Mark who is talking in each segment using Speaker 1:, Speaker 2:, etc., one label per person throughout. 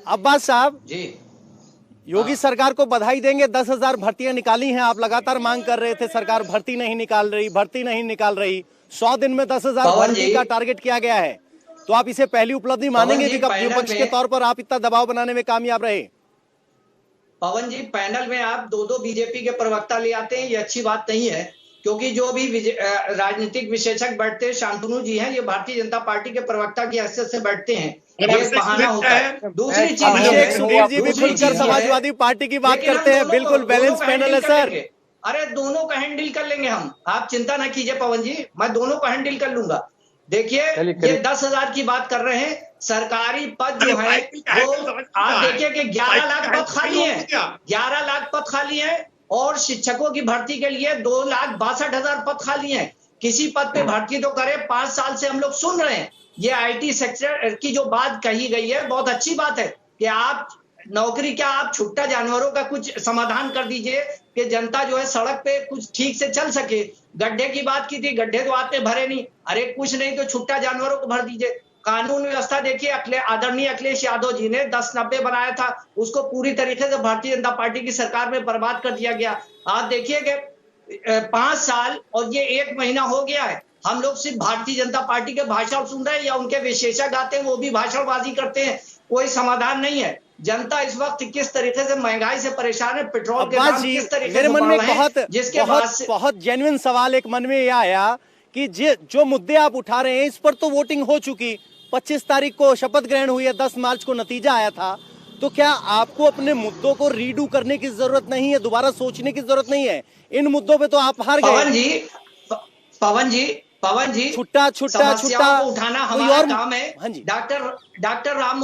Speaker 1: अब्बास साहब
Speaker 2: जी
Speaker 1: योगी सरकार को बधाई देंगे। 10,000 भर्तियां निकाली हैं। आप लगातार मांग कर रहे थे सरकार भर्ती नहीं निकाल रही, भर्ती नहीं निकाल रही। 100 दिन में 10,000
Speaker 2: पवन
Speaker 1: भर्ती
Speaker 2: जी,
Speaker 1: का टारगेट किया गया है, तो आप इसे पहली उपलब्धि
Speaker 2: पवन
Speaker 1: मानेंगे
Speaker 2: जी
Speaker 1: कि कब
Speaker 2: पैनल
Speaker 1: विपक्ष के
Speaker 2: में
Speaker 1: तौर पर आप इतना दबाव बनाने में कामयाब रहे?
Speaker 2: पवन जी पैनल में आप दो दो बीजेपी के प्रवक्ता ले आते हैं, ये अच्छी बात नहीं है। क्योंकि जो भी राजनीतिक विशेषज्ञ बैठते हैं, शांतनु जी हैं, ये भारतीय जनता पार्टी के प्रवक्ता की हैसियत से बैठते हैं। ये एक बहाना होता है। दूसरी चीज
Speaker 1: अभिषेक सुधीर जी भी खुलकर
Speaker 2: है,
Speaker 1: समाजवादी पार्टी की बात
Speaker 2: लेकिन हम
Speaker 1: करते हैं।
Speaker 2: दोनों
Speaker 1: बिल्कुल बैलेंस
Speaker 2: का
Speaker 1: पैनल है
Speaker 2: हैंडल कर
Speaker 1: सर।
Speaker 2: लेंगे। अरे दोनों का हैंडल कर लेंगे हम, आप चिंता ना कीजिए पवन जी, मैं दोनों का हैंडल कर लूंगा। देखिए ये 10,000 की बात कर रहे हैं। सरकारी पद जो है वो आप देखिए कि 11 लाख पद खाली हैं, 11 लाख पद खाली हैं और शिक्षकों की भर्ती के लिए 2,62,000 पद खाली हैं। किसी पद पे भर्ती तो करे। 5 साल से हम लोग सुन रहे हैं ये आईटी सेक्टर की जो बात कही गई है, बहुत अच्छी बात है कि आप नौकरी क्या, आप छुट्टा जानवरों का कुछ समाधान कर दीजिए कि जनता जो है सड़क पे कुछ ठीक से चल सके। गड्ढे की बात की थी, गड्ढे तो आपने भरे नहीं। अरे कुछ नहीं तो छुट्टा जानवरों को भर दीजिए। कानून व्यवस्था देखिए, आदरणीय अखिलेश यादव जी ने 1090 बनाया था, उसको पूरी तरीके से भारतीय जनता पार्टी की सरकार में बर्बाद कर दिया गया। आप देखिए कि 5 साल और ये 1 महीना हो गया है, हम लोग सिर्फ भारतीय जनता पार्टी के भाषण सुन रहे हैं या उनके विशेषज्ञ आते हैं वो भी भाषणबाजी करते हैं, कोई समाधान नहीं है। जनता इस वक्त किस तरीके से महंगाई से परेशान है, पेट्रोल के दाम किस तरीके से
Speaker 1: मन में बहुत जेन्युइन सवाल एक मन में यह आया कि जो मुद्दे आप उठा रहे हैं इस पर तो वोटिंग हो चुकी। 25 तारीख को शपथ ग्रहण हुई है, 10 मार्च को नतीजा आया था। तो क्या आपको अपने मुद्दों को रीडू करने की जरूरत नहीं है, दोबारा सोचने की जरूरत नहीं है? इन मुद्दों पे तो आप हार गए।
Speaker 2: पवन जी
Speaker 1: छुट्टा
Speaker 2: को उठाना हमारा काम है।
Speaker 1: हाँ जी।
Speaker 2: डॉक्टर राम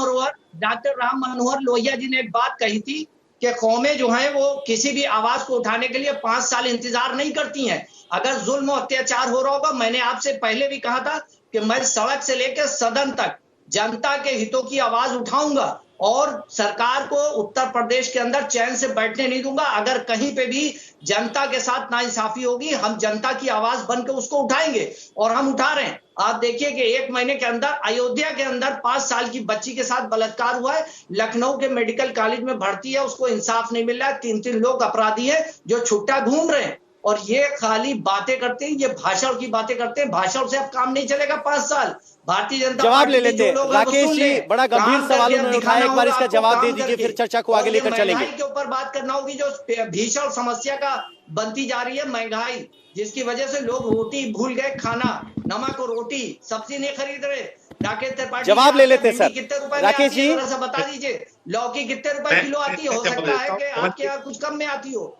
Speaker 2: मनोहर लोहिया जी ने एक बात कही थी कि कौमें जो हैं वो किसी भी आवाज को उठाने के लिए 5 साल इंतजार नहीं करती हैं। अगर जुल्म और अत्याचार हो रहा होगा, मैंने आपसे पहले भी कहा था कि मैं सड़क से लेकर सदन तक जनता के हितों की आवाज उठाऊंगा और सरकार को उत्तर प्रदेश के अंदर चैन से बैठने नहीं दूंगा। अगर कहीं पे भी जनता के साथ नाइंसाफी होगी, हम जनता की आवाज बनकर उसको उठाएंगे और हम उठा रहे हैं। आप देखिए कि 1 महीने के अंदर अयोध्या के अंदर 5 साल की बच्ची के साथ बलात्कार हुआ है। लखनऊ के मेडिकल कॉलेज में भर्ती है, उसको इंसाफ नहीं मिल रहा है। 3-3 लोग अपराधी हैं जो छुट्टा घूम रहे हैं और ये खाली बातें करते हैं, ये भाषण की बातें करते हैं। भाषण से अब काम नहीं चलेगा। 5 साल भारतीय जनता
Speaker 1: जवाब ले लेते हैं। राकेश जी बड़ा गंभीर सवाल उन्होंने उठाया, एक बार इसका जवाब दे दीजिए, फिर चर्चा को आगे लेकर चलेंगे।
Speaker 2: महंगाई के ऊपर बात करना होगी जो भीषण समस्या का बनती जा रही है, महंगाई, जिसकी वजह से लोग रोटी भूल गए खाना, नमक और रोटी, सब्जी नहीं खरीद रहे। राकेश त्रिपाठी
Speaker 1: जवाब ले लेते सर।
Speaker 2: कितने रुपए
Speaker 1: राकेश जी
Speaker 2: बता दीजिए, लौकी कितने रुपए किलो आती है? हो सकता है कि आपके यहाँ कुछ कम में आती हो।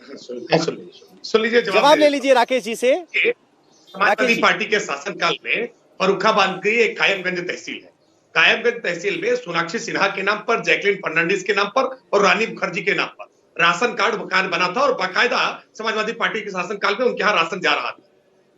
Speaker 3: सुन लीजिए,
Speaker 1: जवाब ले लीजिए राकेश जी से।
Speaker 3: समाजवादी पार्टी के शासनकाल में फर्रुखा बांध गई एक कायमगंज तहसील है। कायमगंज तहसील में सोनाक्षी सिन्हा के नाम पर, जैकलिन फर्नांडिस के नाम पर और रानी मुखर्जी के नाम पर राशन कार्ड मकान बना था और बाकायदा समाजवादी पार्टी के शासनकाल में उनके यहाँ राशन जा रहा था।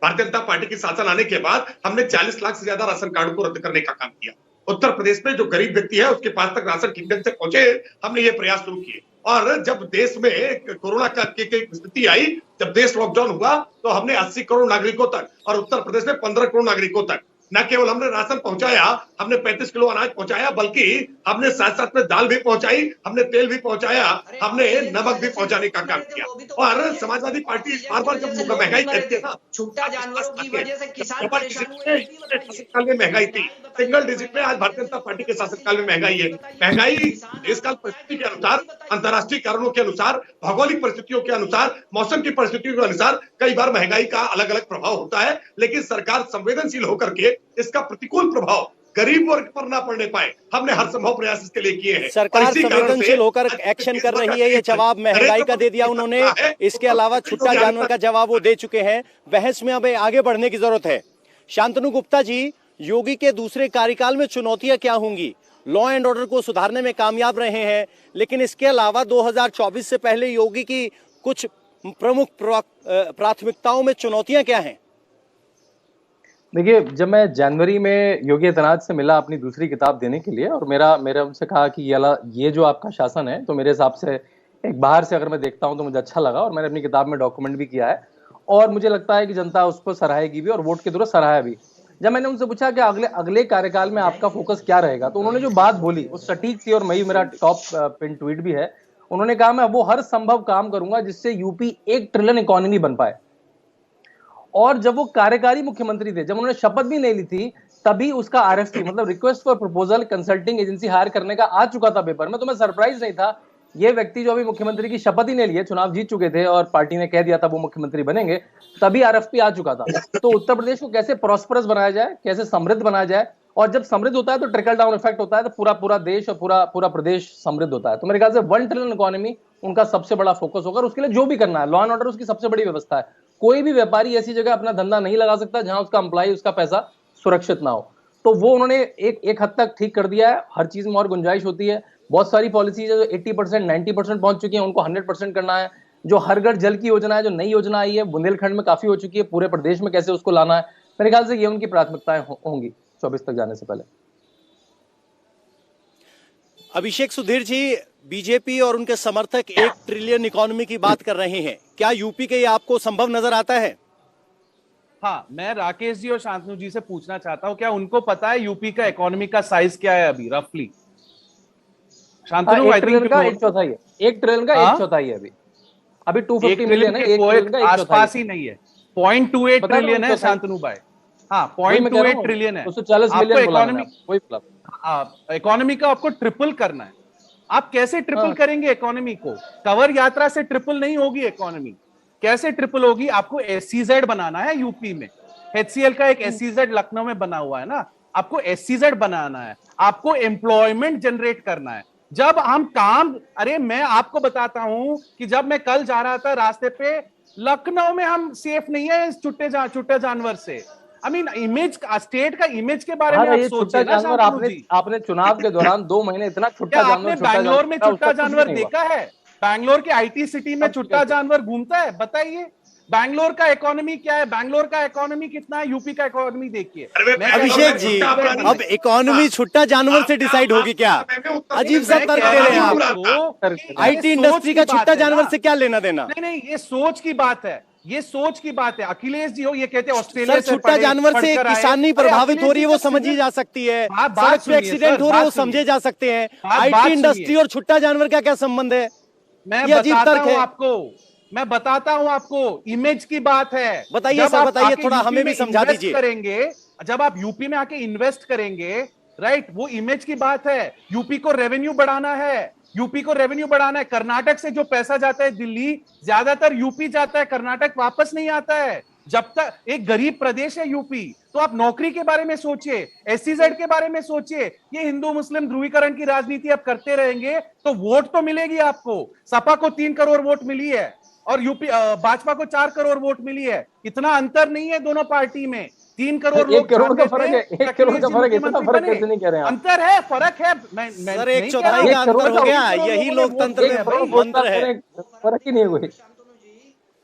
Speaker 3: भारतीय जनता पार्टी के शासन आने के बाद हमने 40 लाख से ज्यादा राशन कार्ड को रद्द करने का काम किया। उत्तर प्रदेश में जो गरीब व्यक्ति है उसके पास तक राशन ठीक ढंग से पहुंचे, हमने ये प्रयास शुरू किए। और जब देश में कोरोना की स्थिति आई, जब देश लॉकडाउन हुआ, तो हमने 80 करोड़ नागरिकों तक और उत्तर प्रदेश में 15 करोड़ नागरिकों तक न केवल हमने राशन पहुंचाया, हमने 35 किलो अनाज पहुंचाया, बल्कि हमने साथ साथ में दाल भी पहुंचाई, हमने तेल भी पहुंचाया, हमने नमक भी पहुंचाने का काम किया। और समाजवादी पार्टी बार बार जब महंगाई कहती है ना,
Speaker 2: छुट्टा जानवरों की वजह से किसान परेशान
Speaker 3: शासनकाल में महंगाई थी, सिंगल डिजिट में। आज भारतीय जनता पार्टी के शासनकाल में महंगाई है। महंगाई देशकाल परिस्थिति के अनुसार, अंतर्राष्ट्रीय कारणों के अनुसार, भौगोलिक परिस्थितियों के अनुसार, मौसम की परिस्थितियों के अनुसार कई बार महंगाई का अलग अलग प्रभाव होता है, लेकिन सरकार संवेदनशील होकर के इसका प्रतिकूल प्रभाव गरीब वर्ग पर ना पड़ने पाए, हमने हर संभव प्रयास इसके लिए किए हैं।
Speaker 1: सरकार संवेदनशील होकर एक्शन कर रही है। ये जवाब महंगाई का दे दिया उन्होंने, इसके अलावा छुट्टा जानवर का जवाब वो दे चुके हैं। बहस में अब आगे बढ़ने की जरूरत है। शांतनु गुप्ता जी, योगी के दूसरे कार्यकाल में चुनौतियां क्या होंगी? लॉ एंड ऑर्डर को सुधारने में कामयाब रहे हैं, लेकिन इसके अलावा 2024 से पहले योगी की कुछ प्रमुख प्राथमिकताओं में चुनौतियां क्या हैं?
Speaker 4: देखिए, जब मैं जनवरी में योगी आदित्यनाथ से मिला अपनी दूसरी किताब देने के लिए, और मेरा उनसे कहा कि ये जो आपका शासन है, तो मेरे हिसाब से एक बाहर से अगर मैं देखता हूं तो मुझे अच्छा लगा और मैंने अपनी किताब में डॉक्यूमेंट भी किया है और मुझे लगता है कि जनता उसको सराहेगी भी और वोट के द्वारा सराहा भी। जब मैंने उनसे पूछा कि अगले कार्यकाल में आपका फोकस क्या रहेगा, तो उन्होंने जो बात बोली वो सटीक थी और मेरा टॉप पिन ट्वीट भी है। उन्होंने कहा मैं वो हर संभव काम करूंगा जिससे यूपी 1 ट्रिलियन इकोनॉमी बन पाए। और जब वो कार्यकारी मुख्यमंत्री थे, जब उन्होंने शपथ भी नहीं ली थी, तभी उसका आरएफपी मतलब request for proposal consulting agency hire करने का आ चुका था पेपर में। तो मैं सरप्राइज नहीं था। ये व्यक्ति जो अभी मुख्यमंत्री की शपथ ही नहीं लिए, चुनाव जीत चुके थे और पार्टी ने कह दिया था वो मुख्यमंत्री बनेंगे, तभी आरएफपी आ चुका था। तो उत्तर प्रदेश को कैसे प्रॉस्परस बनाया जाए, कैसे समृद्ध बनाया जाए, और जब समृद्ध होता है तो ट्रिकल डाउन इफेक्ट होता है, तो पूरा देश और पूरा प्रदेश समृद्ध होता है। तो मेरे ख्याल से 1 ट्रिलियन इकोनॉमी उनका सबसे बड़ा फोकस होगा। उसके लिए जो भी करना है, लॉ एंड ऑर्डर उसकी सबसे बड़ी व्यवस्था है। कोई भी व्यापारी ऐसी जगह अपना धंधा नहीं लगा सकता जहां उसका एम्प्लॉय, उसका पैसा सुरक्षित ना हो। तो वो उन्होंने एक हद तक ठीक कर दिया है। हर चीज में और गुंजाइश होती है। बहुत सारी पॉलिसीज है जो 80% 90% पहुंच चुकी है, उनको 100% करना है। जो हर घर जल की योजना है, जो नई योजना आई है बुंदेलखंड में काफी हो चुकी है, पूरे प्रदेश में कैसे उसको लाना है, मेरे ख्याल से ये उनकी प्राथमिकताएं होंगी 24 तक जाने से पहले।
Speaker 1: अभिषेक सुधीर जी, बीजेपी और उनके समर्थक 1 ट्रिलियन इकोनॉमी की बात कर रहे हैं, क्या यूपी के ये आपको संभव नजर आता है?
Speaker 5: हाँ, मैं राकेश जी और शांतनु जी से पूछना चाहता हूं, क्या उनको पता है यूपी का इकोनॉमी का साइज क्या है अभी रफली? शांतनु,
Speaker 4: 1 ट्रिलियन का 1/4 है। 1 ट्रिलियन का 1/4 है अभी 250 मिलियन है। 1 ट्रिलियन का
Speaker 5: आसपास ही नहीं है, 0.28 ट्रिलियन है शांतनु भाई। हाँ, 0.28 ट्रिलियन है।
Speaker 4: 240 मिलियन
Speaker 5: इकोनॉमी का आपको ट्रिपल करना है। आप कैसे ट्रिपल करेंगे इकोनॉमी को? कवर यात्रा से ट्रिपल नहीं होगी इकोनॉमी। कैसे ट्रिपल होगी? आपको SEZ बनाना है यूपी में। HCL का एक SEZ लखनऊ में बना हुआ है ना, आपको SEZ बनाना है। आपको एम्प्लॉयमेंट जनरेट करना है। जब हम काम, अरे मैं आपको बताता हूं कि जब मैं कल जा रहा था रास्ते पे, लखनऊ में हम सेफ नहीं है इस छुट्टे जानवर से। आई मीन इमेज, स्टेट का इमेज के बारे में आप सोचिए ना।
Speaker 4: आपने चुनाव के दौरान 2 महीने इतना छुट्टा जानवर,
Speaker 5: बैंगलोर में छुट्टा जानवर देखा है? बैंगलोर के IT सिटी में छुट्टा जानवर घूमता है? बताइए बैंगलोर का इकोनॉमी क्या है, बैंगलोर का इकोनॉमी कितना है, यूपी का इकोनॉमी देखिए।
Speaker 1: अभिषेक जी, अब इकोनॉमी छुट्टा जानवर से डिसाइड होगी क्या? अजीब सा तर्क दे रहे हैं आप। IT इंडस्ट्री का छुट्टा जानवर से क्या लेना देना?
Speaker 5: नहीं, ये सोच की बात है, ये सोच की बात है। अखिलेश जी हो, ये कहते हैं ऑस्ट्रेलिया
Speaker 1: से छुट्टा जानवर से किसानी प्रभावित हो रही है, वो समझी जा सकती है। सड़क पे एक्सीडेंट हो रहे हैं, वो समझे जा सकते हैं। IT इंडस्ट्री और छुट्टा जानवर का क्या संबंध है?
Speaker 5: मैं बताता हूं आपको, इमेज की बात है।
Speaker 1: बताइए सर, बताइए, थोड़ा हमें भी समझा दीजिए।
Speaker 5: करेंगे जब आप यूपी में आके इन्वेस्ट करेंगे, राइट, वो इमेज की बात है। यूपी को रेवेन्यू बढ़ाना है, यूपी को रेवेन्यू बढ़ाना है। कर्नाटक से जो पैसा जाता है दिल्ली, ज्यादातर यूपी जाता है, कर्नाटक वापस नहीं आता है। जब तक एक गरीब प्रदेश है यूपी, तो आप नौकरी के बारे में सोचिए, SEZ के बारे में सोचिए। ये हिंदू मुस्लिम ध्रुवीकरण की राजनीति आप करते रहेंगे तो वोट तो मिलेगी आपको। सपा को 3 करोड़ वोट मिली है और यूपी भाजपा को 4 करोड़ वोट मिली है। इतना अंतर नहीं है दोनों पार्टी में। 3 करोड़ लोग,
Speaker 4: 1 करोड़ का फर्क है। 1 करोड़ का फर्क है, इतना फर्क कैसे नहीं कह रहे हैं?
Speaker 5: अंतर है, फर्क है।
Speaker 1: सर 1/4 का अंतर हो गया, यही लोकतंत्र में मंत्र है।
Speaker 4: फर्क ही नहीं है कोई।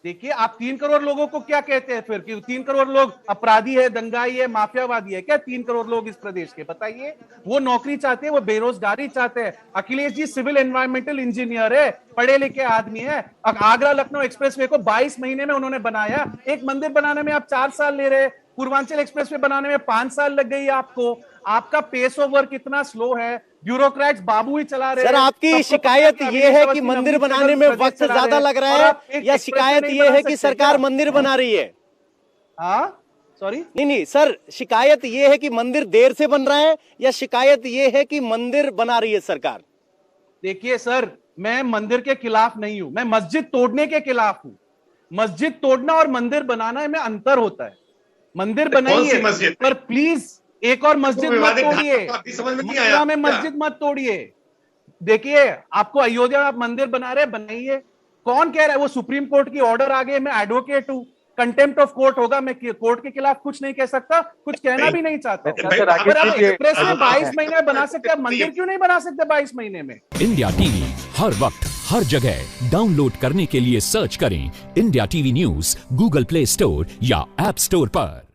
Speaker 5: देखिए, आप 3 करोड़ लोगों को क्या कहते हैं फिर? कि 3 करोड़ लोग अपराधी है, दंगाई है, माफियावादी है क्या 3 करोड़ लोग इस प्रदेश के? बताइए। वो नौकरी चाहते हैं, वो बेरोजगारी चाहते हैं। Akhilesh ji civil environmental engineer है, पढ़े लिखे आदमी है। आगरा लखनऊ एक्सप्रेसवे को 22 महीने में उन्होंने बनाया। एक मंदिर बनाने में आप 4 साल ले रहे, पूर्वांचल एक्सप्रेसवे बनाने में 5 साल लग गई आपको। आपका पेस ऑफ वर्क इतना स्लो है, ब्यूरोक्रेट्स बाबू ही चला रहे हैं।
Speaker 1: सर, आपकी शिकायत ये है कि मंदिर बनाने में वक्त ज्यादा लग रहा है, या शिकायत ये है कि सरकार मंदिर बना रही है?
Speaker 5: हाँ, सॉरी,
Speaker 1: नहीं सर, शिकायत ये है कि मंदिर देर से बन रहा है, या शिकायत ये है कि मंदिर बना रही है सरकार?
Speaker 5: देखिए सर, मैं मंदिर के खिलाफ नहीं हूं, मैं मस्जिद तोड़ने के खिलाफ हूं। मस्जिद तोड़ना और मंदिर बनाना में अंतर होता है। मंदिर बनाइए, पर प्लीज एक और मस्जिद मत तोड़िए। मथुरा में मस्जिद मत तोड़िए। देखिए, आपको अयोध्या में आप मंदिर बना रहे, बनाइए। कौन कह रहा है? वो सुप्रीम कोर्ट की ऑर्डर आ गई, मैं एडवोकेट हूं, कंटेम्प्ट ऑफ कोर्ट होगा, मैं कोर्ट के खिलाफ कुछ नहीं कह सकता, कुछ कहना भी नहीं चाहता। अगर आप एक्सप्रेस में 22 महीने बना सकते हैं, मंदिर क्यों नहीं बना सकते 22 महीने में?
Speaker 6: इंडिया टीवी हर वक्त हर जगह डाउनलोड करने के लिए सर्च करें India TV news Google play store या ऐप स्टोर पर।